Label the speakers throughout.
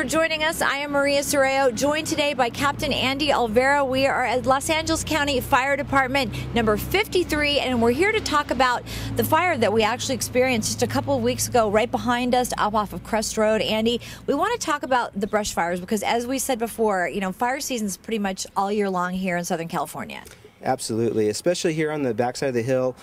Speaker 1: joining us. I am Maria Sorreo, joined today by Captain Andy Alvera. We are at Los Angeles County Fire Department number 53, and we're here to talk about the fire that we actually experienced just a couple of weeks ago right behind us up off of Crest Road. Andy, we want to talk about the brush fires because, as we said before, you know, fire season is pretty much all year long here in Southern California.
Speaker 2: Absolutely, especially here on the backside of the hill,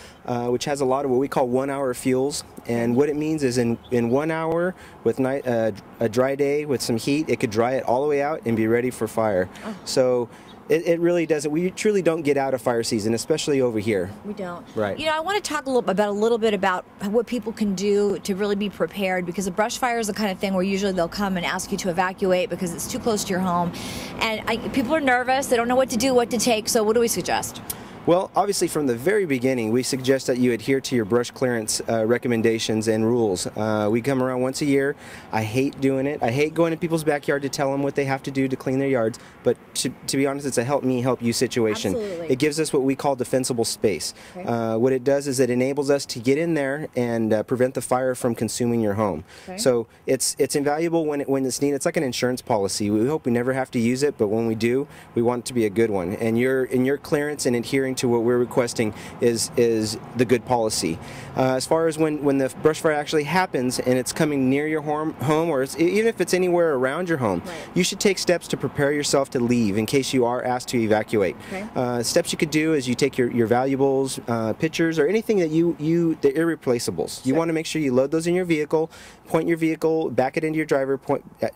Speaker 2: which has a lot of what we call 1 hour fuels. And what it means is in 1 hour with a dry day with some heat, it could dry it all the way out and be ready for fire. Oh. So it really doesn't. We truly don't get out of fire season, especially over here.
Speaker 1: We don't.
Speaker 2: Right.
Speaker 1: You know, I want to talk a little bit about what people can do to really be prepared, because a brush fire is the kind of thing where usually they'll come and ask you to evacuate because it's too close to your home, and people are nervous. They don't know what to do, what to take. So what do we suggest?
Speaker 2: Well, obviously from the very beginning, we suggest that you adhere to your brush clearance recommendations and rules. We come around once a year. I hate doing it. I hate going to people's backyard to tell them what they have to do to clean their yards, but to be honest, it's a help me, help you situation.
Speaker 1: Absolutely.
Speaker 2: It gives us what we call defensible space. Okay. What it does is it enables us to get in there and prevent the fire from consuming your home. Okay. So it's invaluable when it's needed. It's like an insurance policy. We hope we never have to use it, but when we do, we want it to be a good one. And your clearance and adhering to what we're requesting is the good policy. As far as when the brush fire actually happens and it's coming near your home, or even if it's anywhere around your home, right, you should take steps to prepare yourself to leave in case you are asked to evacuate. Okay. Steps you could do is you take your valuables, pictures, or anything that the irreplaceables. You want to make sure you load those in your vehicle, point your vehicle, back it into your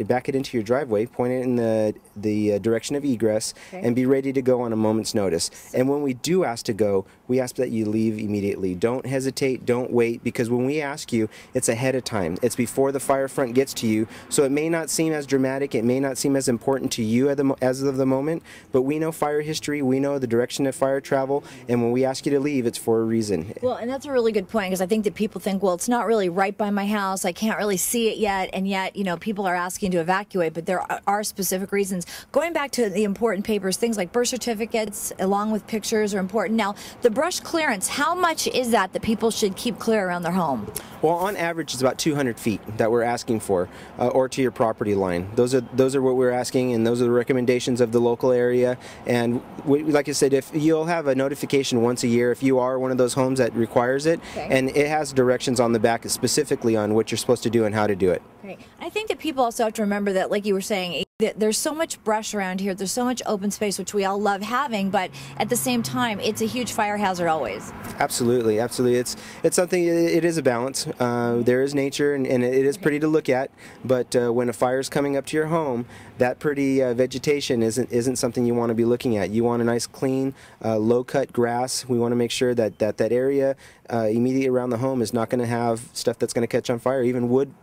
Speaker 2: back it into your driveway, point it in the direction of egress, okay, and be ready to go on a moment's notice. And when we do ask to go, we ask that you leave immediately. Don't hesitate, don't wait, because when we ask you, it's ahead of time. It's before the fire front gets to you, so it may not seem as dramatic, it may not seem as important to you as of the moment, but we know fire history, we know the direction of fire travel, and when we ask you to leave, it's for a reason.
Speaker 1: Well, and that's a really good point, because I think that people think, well, it's not really right by my house, I can't really see it yet, and yet, you know, people are asking to evacuate, but there are specific reasons. Going back to the important papers, things like birth certificates, along with pictures, are important. Now, the brush clearance, how much is that people should keep clear around their home?
Speaker 2: Well, on average, it's about 200 feet that we're asking for, or to your property line. Those are what we're asking, and those are the recommendations of the local area. And like I said, if you'll have a notification once a year if you are one of those homes that requires it, okay, and it has directions on the back specifically on what you're supposed to do and how to do it.
Speaker 1: Okay. I think that people also have to remember that, like you were saying, there's so much brush around here, there's so much open space, which we all love having, but at the same time, it's a huge fire hazard always.
Speaker 2: Absolutely, absolutely. It's something, it is a balance. There is nature, and it is pretty to look at, but when a fire is coming up to your home, that pretty vegetation isn't something you want to be looking at. You want a nice, clean, low-cut grass. We want to make sure that area immediately around the home is not going to have stuff that's going to catch on fire. Even wood,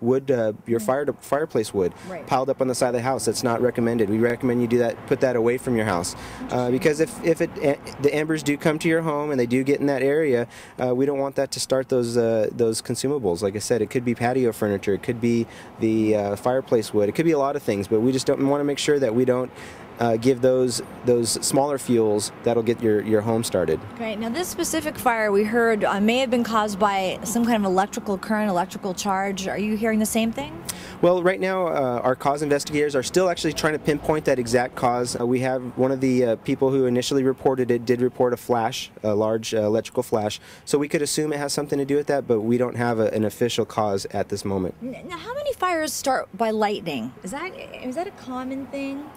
Speaker 2: your fireplace wood, right, piled up on the side of the house. That's not recommended. We recommend you do that. Put that away from your house, because if the embers do come to your home and they do get in that area, we don't want that to start those consumables. Like I said, it could be patio furniture, it could be the fireplace wood, it could be a lot of things. But we just don't want to make sure that we don't give those smaller fuels that'll get your home started. Okay,
Speaker 1: now this specific fire we heard may have been caused by some kind of electrical current, electrical charge. Are you hearing the same thing?
Speaker 2: Well, right now our cause investigators are still actually trying to pinpoint that exact cause. We have one of the people who initially reported it did report a flash, a large electrical flash, so we could assume it has something to do with that, but we don't have an official cause at this moment.
Speaker 1: Now, how many fires start by lightning? Is that a common thing?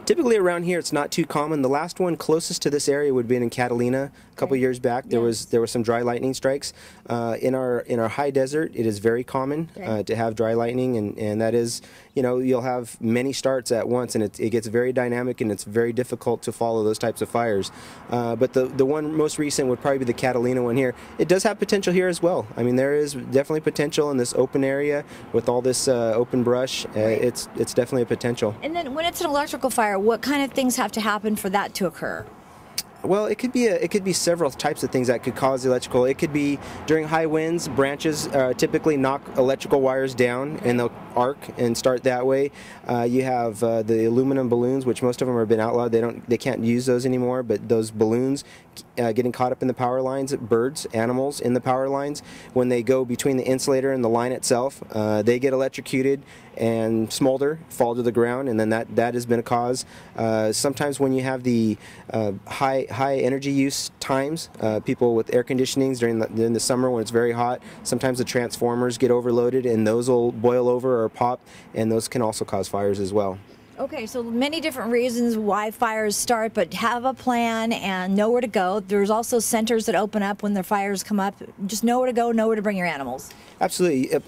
Speaker 2: Typically around here it's not too common. The last one closest to this area would be in Catalina a couple years back. There were some dry lightning strikes. In our high desert, it is very common to have dry lightning, and that is, you know, you'll have many starts at once, and it gets very dynamic, and it's very difficult to follow those types of fires. But the one most recent would probably be the Catalina one here. It does have potential here as well. I mean, there is definitely potential in this open area with all this open brush. It's definitely a potential.
Speaker 1: And then when it's an electrical fire, what kind of things have to happen for that to occur?
Speaker 2: Well, it could be several types of things that could cause the electrical. It could be during high winds, branches typically knock electrical wires down, and they'll arc and start that way. You have the aluminum balloons, which most of them have been outlawed. They can't use those anymore, but those balloons getting caught up in the power lines, birds, animals in the power lines, when they go between the insulator and the line itself, they get electrocuted and smolder, fall to the ground, and then that has been a cause. Sometimes when you have the high energy use times, people with air conditionings during the summer when it's very hot, sometimes the transformers get overloaded and those will boil over or pop, and those can also cause fires as well.
Speaker 1: Okay, so many different reasons why fires start, but have a plan and know where to go. There's also centers that open up when the fires come up. Just know where to go, know where to bring your animals.
Speaker 2: Absolutely.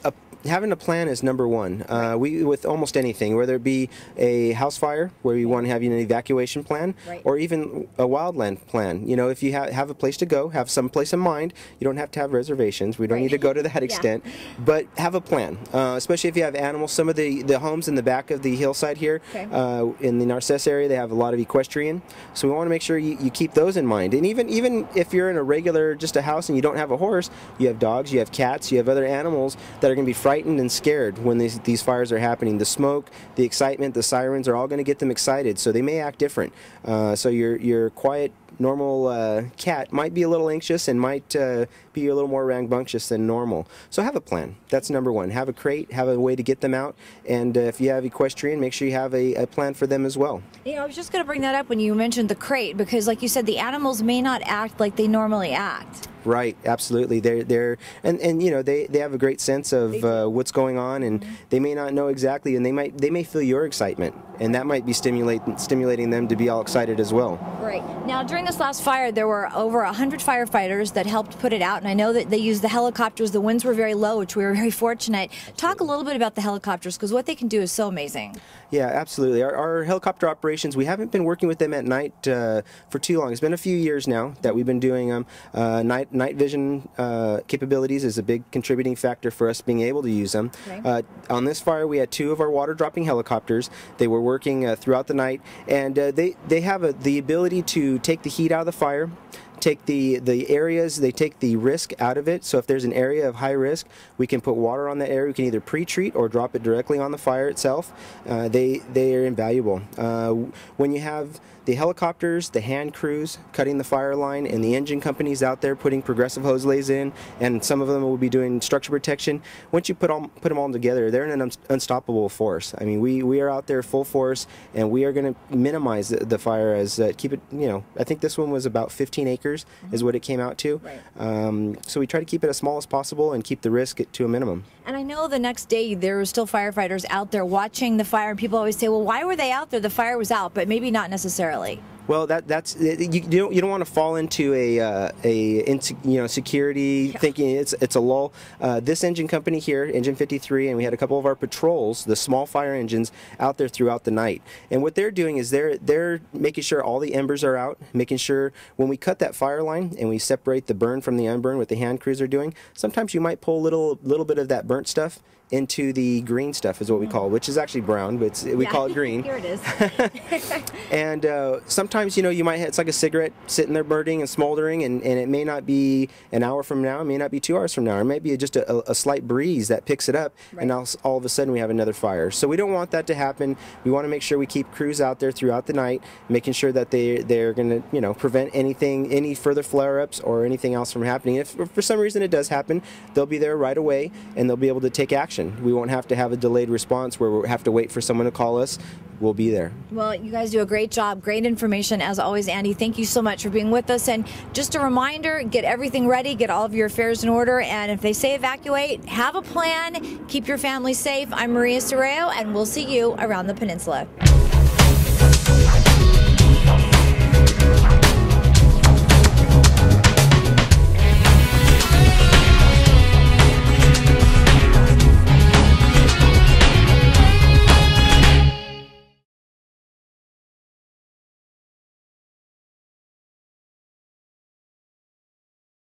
Speaker 2: Having a plan is number one. We with almost anything, whether it be a house fire where you want to have an evacuation plan, or even a wildland plan. You know, if you have a place to go, have some place in mind. You don't have to have reservations. We don't need to go to that extent, but have a plan. Especially if you have animals. Some of the homes in the back of the hillside here, in the Narcisse area, they have a lot of equestrian. So we want to make sure you keep those in mind. And even if you're in a regular just a house and you don't have a horse, you have dogs, you have cats, you have other animals that are going to be frightened and scared when these fires are happening. The smoke, the excitement, the sirens are all going to get them excited, so they may act different. So your quiet, normal cat might be a little anxious and might be a little more rambunctious than normal. So have a plan. That's number one. Have a crate, have a way to get them out, and if you have equestrian, make sure you have a plan for them as well.
Speaker 1: You know, I was just going to bring that up when you mentioned the crate, because like you said, the animals may not act like they normally act.
Speaker 2: Right, absolutely. And you know, they have a great sense of what's going on, and they may not know exactly, and they may feel your excitement, and that might be stimulating them to be all excited as well.
Speaker 1: Right. Now, during this last fire, there were over 100 firefighters that helped put it out, and I know that they used the helicopters. The winds were very low, which we were very fortunate. Talk a little bit about the helicopters, because what they can do is so amazing. Yeah,
Speaker 2: absolutely. Our helicopter operations, we haven't been working with them at night for too long. It's been a few years now that we've been doing them. Night vision capabilities is a big contributing factor for us being able to use them. On this fire, we had 2 of our water dropping helicopters. They were working throughout the night, and they have the ability to take the heat out of the fire, take the areas, they take the risk out of it. So if there's an area of high risk, we can put water on that area. We can either pre-treat or drop it directly on the fire itself. They are invaluable. When you have the helicopters, the hand crews cutting the fire line, and the engine companies out there putting progressive hose lays in, and some of them will be doing structure protection. Once you put them all together, they're an unstoppable force. I mean, we are out there full force, and we are going to minimize the fire as keep it. You know, I think this one was about 15 acres is what it came out to. So we try to keep it as small as possible and keep the risk to a minimum.
Speaker 1: And I know the next day there were still firefighters out there watching the fire, and people always say, well, why were they out there? The fire was out, but maybe not necessarily.
Speaker 2: Well, that's you don't want to fall into a security thinking it's a lull. This engine company here, Engine 53, and we had a couple of our patrols, the small fire engines, out there throughout the night. And what they're doing is they're making sure all the embers are out, making sure when we cut that fire line and we separate the burn from the unburn, what the hand crews are doing. Sometimes you might pull a little bit of that burnt stuff into the green stuff, is what we call it, which is actually brown, but we call it green.
Speaker 1: Here it is.
Speaker 2: And sometimes, you know, you might it's like a cigarette sitting there burning and smoldering, and it may not be an hour from now, it may not be 2 hours from now, or it may be just a slight breeze that picks it up, and now all of a sudden we have another fire. So we don't want that to happen. We want to make sure we keep crews out there throughout the night, making sure that they're going to, you know, prevent any further flare-ups or anything else from happening. If for some reason it does happen, they'll be there right away, and they'll be able to take action. We won't have to have a delayed response where we'll have to wait for someone to call us. We'll be there. Well,
Speaker 1: you guys do a great job. Great information as always, Andy. Thank you so much for being with us. And just a reminder, get everything ready, get all of your affairs in order, and if they say evacuate, have a plan, keep your family safe. I'm Maria Sorreo, and we'll see you around the peninsula.